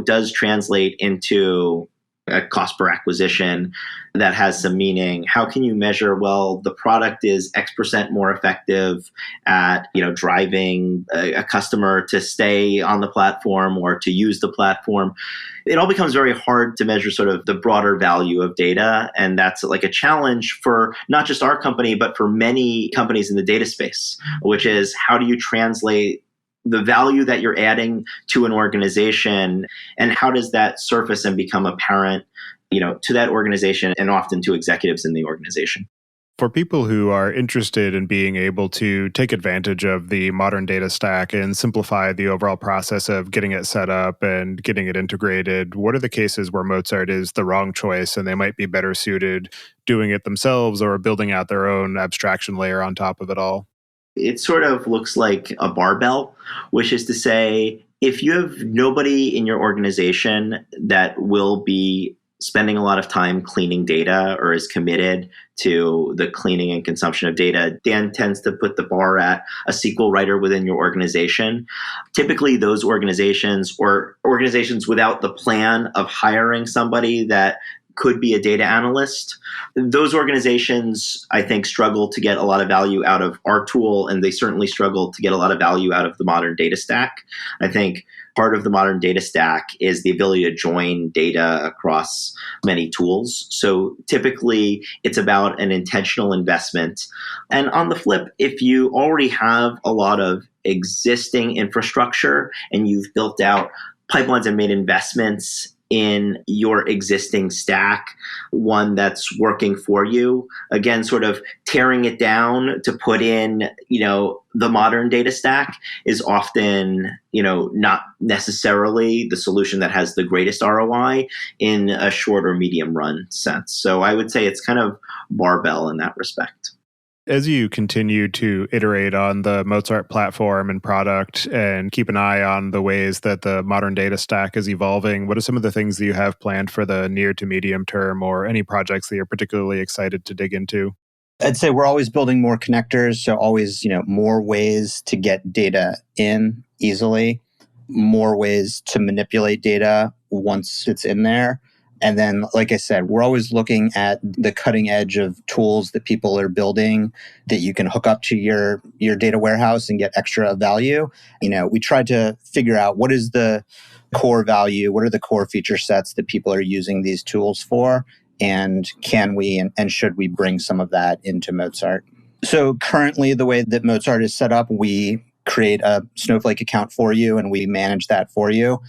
does translate into a cost per acquisition that has some meaning. How can you measure, well, the product is X% more effective at, driving a customer to stay on the platform or to use the platform? It all becomes very hard to measure sort of the broader value of data. And that's like a challenge for not just our company, but for many companies in the data space, which is how do you translate the value that you're adding to an organization, and how does that surface and become apparent, to that organization and often to executives in the organization? For people who are interested in being able to take advantage of the modern data stack and simplify the overall process of getting it set up and getting it integrated, what are the cases where Mozart is the wrong choice and they might be better suited doing it themselves or building out their own abstraction layer on top of it all? It sort of looks like a barbell, which is to say, if you have nobody in your organization that will be spending a lot of time cleaning data or is committed to the cleaning and consumption of data, Dan tends to put the bar at a SQL writer within your organization. Typically, those organizations or organizations without the plan of hiring somebody that could be a data analyst, those organizations, I think, struggle to get a lot of value out of our tool, and they certainly struggle to get a lot of value out of the modern data stack. I think part of the modern data stack is the ability to join data across many tools. So typically, it's about an intentional investment. And on the flip, if you already have a lot of existing infrastructure and you've built out pipelines and made investments in your existing stack, one that's working for you, again, sort of tearing it down to put in, the modern data stack is often, not necessarily the solution that has the greatest ROI in a short or medium run sense. So I would say it's kind of barbell in that respect. As you continue to iterate on the Mozart platform and product and keep an eye on the ways that the modern data stack is evolving, what are some of the things that you have planned for the near to medium term, or any projects that you're particularly excited to dig into? I'd say we're always building more connectors, so always, more ways to get data in easily, more ways to manipulate data once it's in there. And then, like I said, we're always looking at the cutting edge of tools that people are building that you can hook up to your data warehouse and get extra value. We tried to figure out what is the core value, what are the core feature sets that people are using these tools for, and can we and should we bring some of that into Mozart? So currently, the way that Mozart is set up, we create a Snowflake account for you and we manage that for you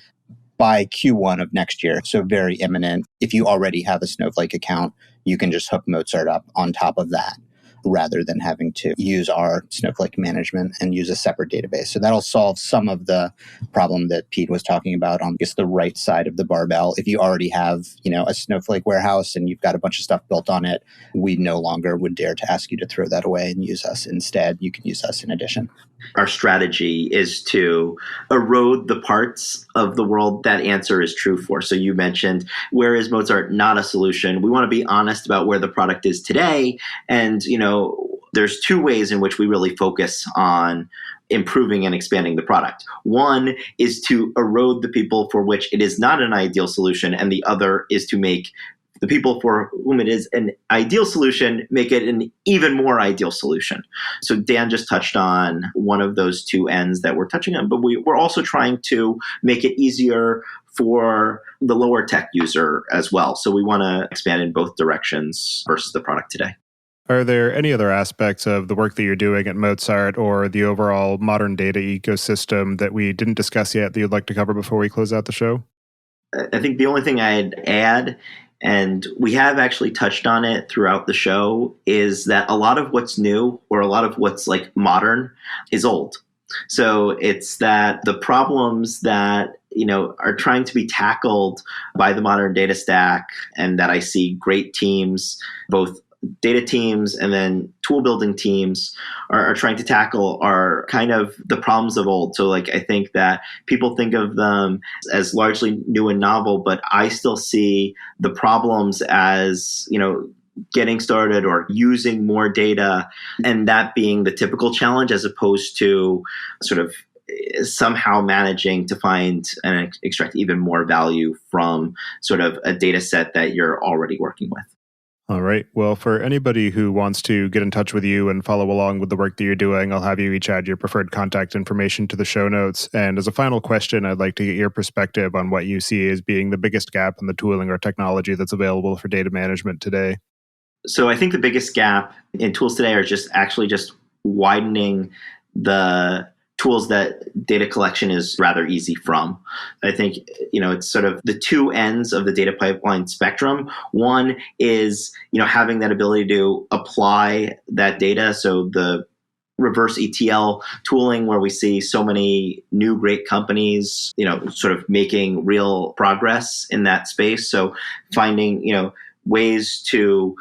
by Q1 of next year. So very imminent. If you already have a Snowflake account, you can just hook Mozart up on top of that rather than having to use our Snowflake management and use a separate database. So that'll solve some of the problem that Pete was talking about on just the right side of the barbell. If you already have, a Snowflake warehouse and you've got a bunch of stuff built on it, we no longer would dare to ask you to throw that away and use us. Instead, you can use us in addition. Our strategy is to erode the parts of the world that answer is true for. So you mentioned, where is Mozart not a solution? We want to be honest about where the product is today. And, there's two ways in which we really focus on improving and expanding the product. One is to erode the people for which it is not an ideal solution, and the other is to make the people for whom it is an ideal solution, make it an even more ideal solution. So Dan just touched on one of those two ends that we're touching on, but we're also trying to make it easier for the lower tech user as well. So we want to expand in both directions versus the product today. Are there any other aspects of the work that you're doing at Mozart or the overall modern data ecosystem that we didn't discuss yet that you'd like to cover before we close out the show? I think the only thing I'd add, and we have actually touched on it throughout the show, is that a lot of what's new or a lot of what's like modern is old. So it's that the problems that are trying to be tackled by the modern data stack, and that I see great teams, both data teams and then tool building teams are trying to tackle, are kind of the problems of old. So like I think that people think of them as largely new and novel, but I still see the problems as, getting started or using more data, and that being the typical challenge, as opposed to sort of somehow managing to find and extract even more value from sort of a data set that you're already working with. All right. Well, for anybody who wants to get in touch with you and follow along with the work that you're doing, I'll have you each add your preferred contact information to the show notes. And as a final question, I'd like to get your perspective on what you see as being the biggest gap in the tooling or technology that's available for data management today. So I think the biggest gap in tools today are just widening the tools that data collection is rather easy from. I think, it's sort of the two ends of the data pipeline spectrum. One is, having that ability to apply that data. So the reverse ETL tooling, where we see so many new great companies, sort of making real progress in that space. So finding, ways to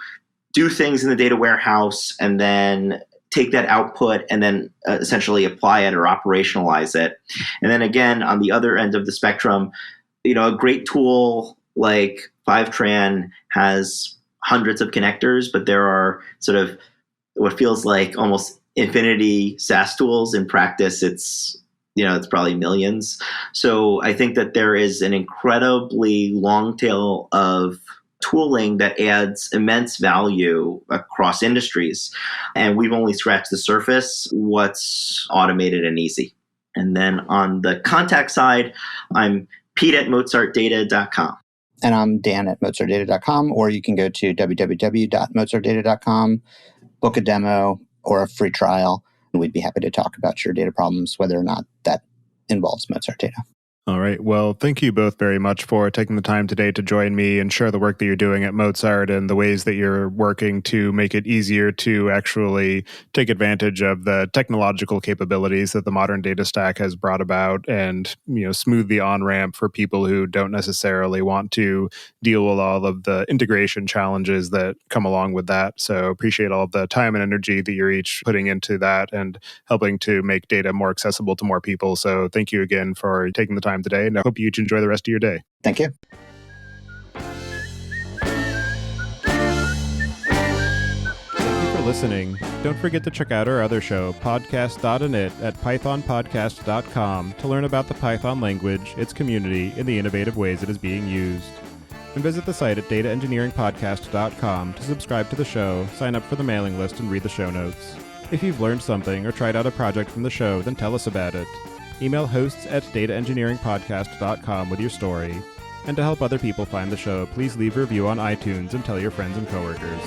do things in the data warehouse and then take that output and then essentially apply it or operationalize it. And then again, on the other end of the spectrum, a great tool like Fivetran has hundreds of connectors, but there are sort of what feels like almost infinity SaaS tools. In practice, it's probably millions. So I think that there is an incredibly long tail of tooling that adds immense value across industries. And we've only scratched the surface what's automated and easy. And then on the contact side, I'm Pete at MozartData.com. And I'm Dan at MozartData.com, or you can go to www.mozartdata.com, book a demo or a free trial, and we'd be happy to talk about your data problems, whether or not that involves Mozart Data. All right. Well, thank you both very much for taking the time today to join me and share the work that you're doing at Mozart and the ways that you're working to make it easier to actually take advantage of the technological capabilities that the modern data stack has brought about and, smooth the on-ramp for people who don't necessarily want to deal with all of the integration challenges that come along with that. So appreciate all of the time and energy that you're each putting into that and helping to make data more accessible to more people. So thank you again for taking the time today, and I hope you each enjoy the rest of your day. Thank you. Thank you for listening. Don't forget to check out our other show, podcast.init, at pythonpodcast.com to learn about the Python language, its community, and the innovative ways it is being used. And visit the site at dataengineeringpodcast.com to subscribe to the show, sign up for the mailing list, and read the show notes. If you've learned something or tried out a project from the show, then tell us about it. Email hosts at dataengineeringpodcast.com with your story. And to help other people find the show, please leave a review on iTunes and tell your friends and coworkers.